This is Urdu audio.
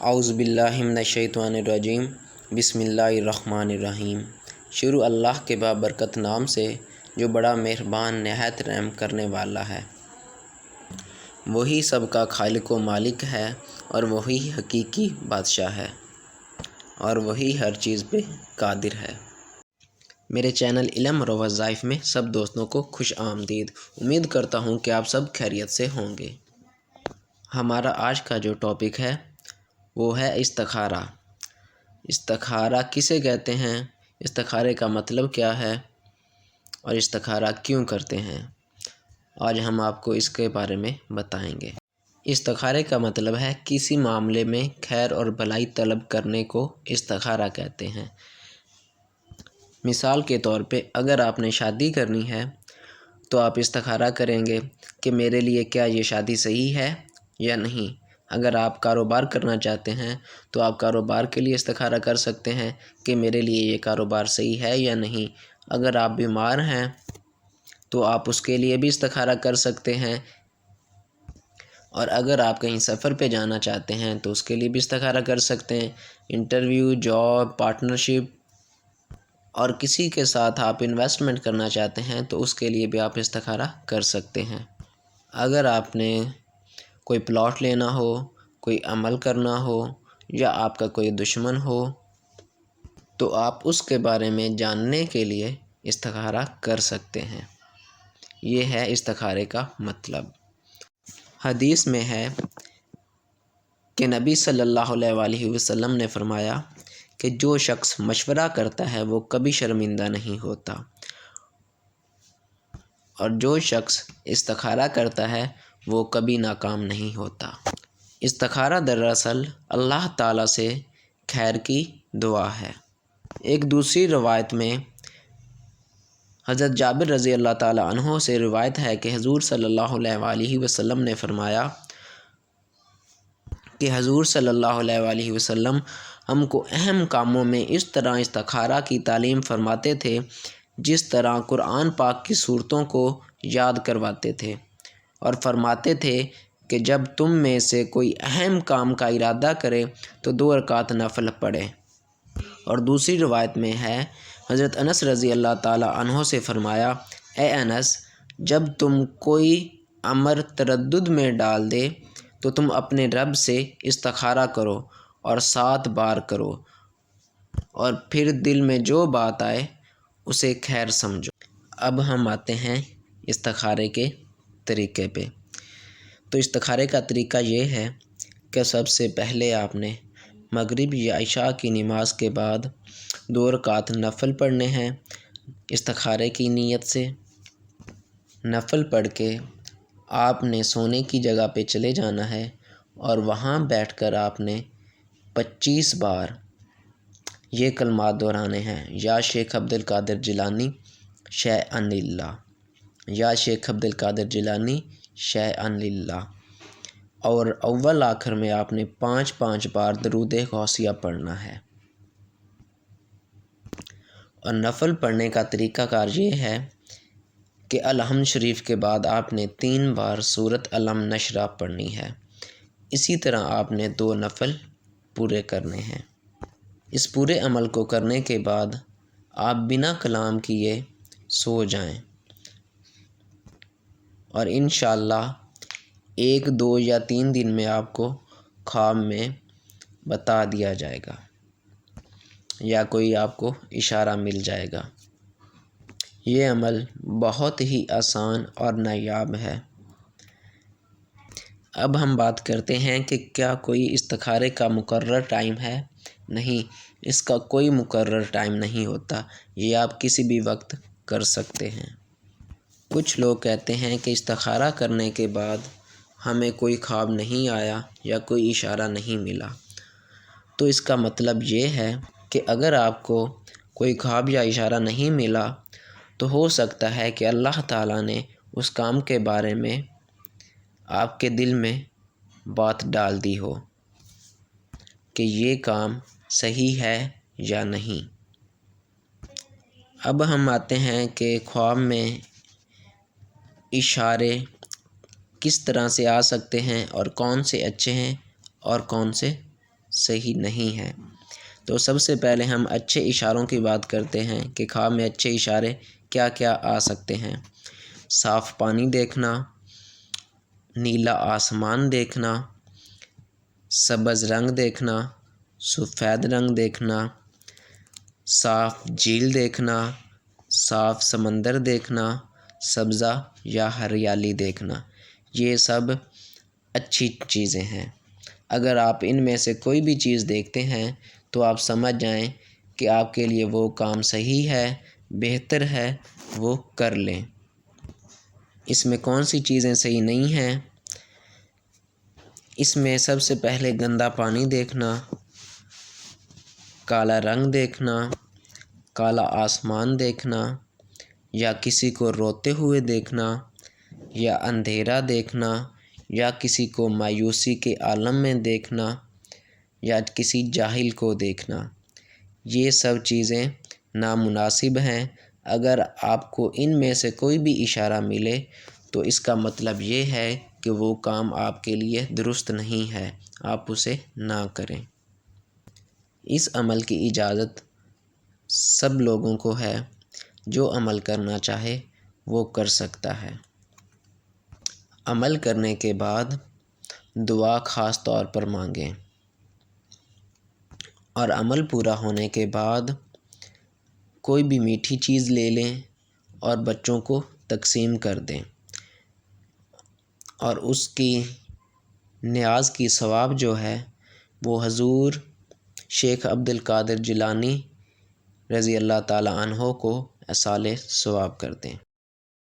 اعوذ باللہ من الشیطان الرجیم بسم اللہ الرحمن الرحیم۔ شروع اللہ کے بابرکت نام سے جو بڑا مہربان نہایت رحم کرنے والا ہے۔ وہی سب کا خالق و مالک ہے اور وہی حقیقی بادشاہ ہے اور وہی ہر چیز پہ قادر ہے۔ میرے چینل علم اور وظائف میں سب دوستوں کو خوش آمدید۔ امید کرتا ہوں کہ آپ سب خیریت سے ہوں گے۔ ہمارا آج کا جو ٹاپک ہے وہ ہے استخارہ۔ استخارہ کسے کہتے ہیں، استخارے کا مطلب کیا ہے اور استخارہ کیوں کرتے ہیں، آج ہم آپ کو اس کے بارے میں بتائیں گے۔ استخارے کا مطلب ہے کسی معاملے میں خیر اور بھلائی طلب کرنے کو استخارہ کہتے ہیں۔ مثال کے طور پہ اگر آپ نے شادی کرنی ہے تو آپ استخارہ کریں گے کہ میرے لیے کیا یہ شادی صحیح ہے یا نہیں۔ اگر آپ کاروبار کرنا چاہتے ہیں تو آپ کاروبار کے لیے استخارہ کر سکتے ہیں کہ میرے لیے یہ کاروبار صحیح ہے یا نہیں۔ اگر آپ بیمار ہیں تو آپ اس کے لیے بھی استخارہ کر سکتے ہیں، اور اگر آپ کہیں سفر پہ جانا چاہتے ہیں تو اس کے لیے بھی استخارہ کر سکتے ہیں۔ انٹرویو، جاب، پارٹنرشپ اور کسی کے ساتھ آپ انویسٹمنٹ کرنا چاہتے ہیں تو اس کے لیے بھی آپ استخارہ کر سکتے ہیں۔ اگر آپ نے کوئی پلاٹ لینا ہو، کوئی عمل کرنا ہو یا آپ کا کوئی دشمن ہو تو آپ اس کے بارے میں جاننے کے لیے استخارہ کر سکتے ہیں۔ یہ ہے استخارے کا مطلب۔ حدیث میں ہے کہ نبی صلی اللہ علیہ وآلہ وسلم نے فرمایا کہ جو شخص مشورہ کرتا ہے وہ کبھی شرمندہ نہیں ہوتا، اور جو شخص استخارہ کرتا ہے وہ کبھی ناکام نہیں ہوتا۔ استخارہ دراصل اللہ تعالیٰ سے خیر کی دعا ہے۔ ایک دوسری روایت میں حضرت جابر رضی اللہ تعالیٰ عنہ سے روایت ہے کہ حضور صلی اللہ علیہ وآلہ وسلم نے فرمایا کہ حضور صلی اللہ علیہ وآلہ وسلم ہم کو اہم کاموں میں اس طرح استخارہ کی تعلیم فرماتے تھے جس طرح قرآن پاک کی صورتوں کو یاد کرواتے تھے، اور فرماتے تھے کہ جب تم میں سے کوئی اہم کام کا ارادہ کرے تو 2 رکعت نفل پڑھے۔ اور دوسری روایت میں ہے حضرت انس رضی اللہ تعالیٰ عنہ سے فرمایا، اے انس، جب تم کوئی امر تردد میں ڈال دے تو تم اپنے رب سے استخارہ کرو اور 7 بار کرو، اور پھر دل میں جو بات آئے اسے خیر سمجھو۔ اب ہم آتے ہیں استخارے کے طریقے پہ۔ تو استخارے کا طریقہ یہ ہے کہ سب سے پہلے آپ نے مغرب یا عشاء کی نماز کے بعد 2 رکعت نفل پڑھنے ہیں استخارے کی نیت سے۔ نفل پڑھ کے آپ نے سونے کی جگہ پہ چلے جانا ہے اور وہاں بیٹھ کر آپ نے 25 بار یہ کلمات دہرانے ہیں، یا شیخ عبد القادر جیلانی شیئا للہ، یا شیخ عبد القادر جیلانی شیئا للہ، اور اول آخر میں آپ نے 5 بار درود غوثیہ پڑھنا ہے۔ اور نفل پڑھنے کا طریقہ کار یہ ہے کہ الحمد شریف کے بعد آپ نے 3 بار سورۃ الم نشرہ پڑھنی ہے۔ اسی طرح آپ نے 2 نفل پورے کرنے ہیں۔ اس پورے عمل کو کرنے کے بعد آپ بنا کلام کیے سو جائیں، اور انشاءاللہ 1، 2 یا 3 دن میں آپ کو خواب میں بتا دیا جائے گا یا کوئی آپ کو اشارہ مل جائے گا۔ یہ عمل بہت ہی آسان اور نایاب ہے۔ اب ہم بات کرتے ہیں کہ کیا کوئی استخارے کا مقرر ٹائم ہے؟ نہیں، اس کا کوئی مقرر ٹائم نہیں ہوتا، یہ آپ کسی بھی وقت کر سکتے ہیں۔ کچھ لوگ کہتے ہیں کہ استخارہ کرنے کے بعد ہمیں کوئی خواب نہیں آیا یا کوئی اشارہ نہیں ملا، تو اس کا مطلب یہ ہے کہ اگر آپ کو کوئی خواب یا اشارہ نہیں ملا تو ہو سکتا ہے کہ اللہ تعالیٰ نے اس کام کے بارے میں آپ کے دل میں بات ڈال دی ہو کہ یہ کام صحیح ہے یا نہیں۔ اب ہم آتے ہیں کہ خواب میں اشارے کس طرح سے آ سکتے ہیں اور کون سے اچھے ہیں اور کون سے صحیح نہیں ہے۔ تو سب سے پہلے ہم اچھے اشاروں کی بات کرتے ہیں کہ خواب میں اچھے اشارے کیا کیا آ سکتے ہیں۔ صاف پانی دیکھنا، نیلا آسمان دیکھنا، سبز رنگ دیکھنا، سفید رنگ دیکھنا، صاف جھیل دیکھنا، صاف سمندر دیکھنا، سبزہ یا ہریالی دیکھنا، یہ سب اچھی چیزیں ہیں۔ اگر آپ ان میں سے کوئی بھی چیز دیکھتے ہیں تو آپ سمجھ جائیں کہ آپ کے لیے وہ کام صحیح ہے، بہتر ہے، وہ کر لیں۔ اس میں کون سی چیزیں صحیح نہیں ہیں؟ اس میں سب سے پہلے گندا پانی دیکھنا، کالا رنگ دیکھنا، کالا آسمان دیکھنا، یا کسی کو روتے ہوئے دیکھنا، یا اندھیرا دیکھنا، یا کسی کو مایوسی کے عالم میں دیکھنا، یا کسی جاہل کو دیکھنا، یہ سب چیزیں نامناسب ہیں۔ اگر آپ کو ان میں سے کوئی بھی اشارہ ملے تو اس کا مطلب یہ ہے کہ وہ کام آپ کے لیے درست نہیں ہے، آپ اسے نہ کریں۔ اس عمل کی اجازت سب لوگوں کو ہے، جو عمل کرنا چاہے وہ کر سکتا ہے۔ عمل کرنے کے بعد دعا خاص طور پر مانگیں، اور عمل پورا ہونے کے بعد کوئی بھی میٹھی چیز لے لیں اور بچوں کو تقسیم کر دیں، اور اس کی نیاز کی ثواب جو ہے وہ حضور شیخ عبد القادر جیلانی رضی اللہ تعالیٰ عنہ کو ایصال ثواب کر دیں۔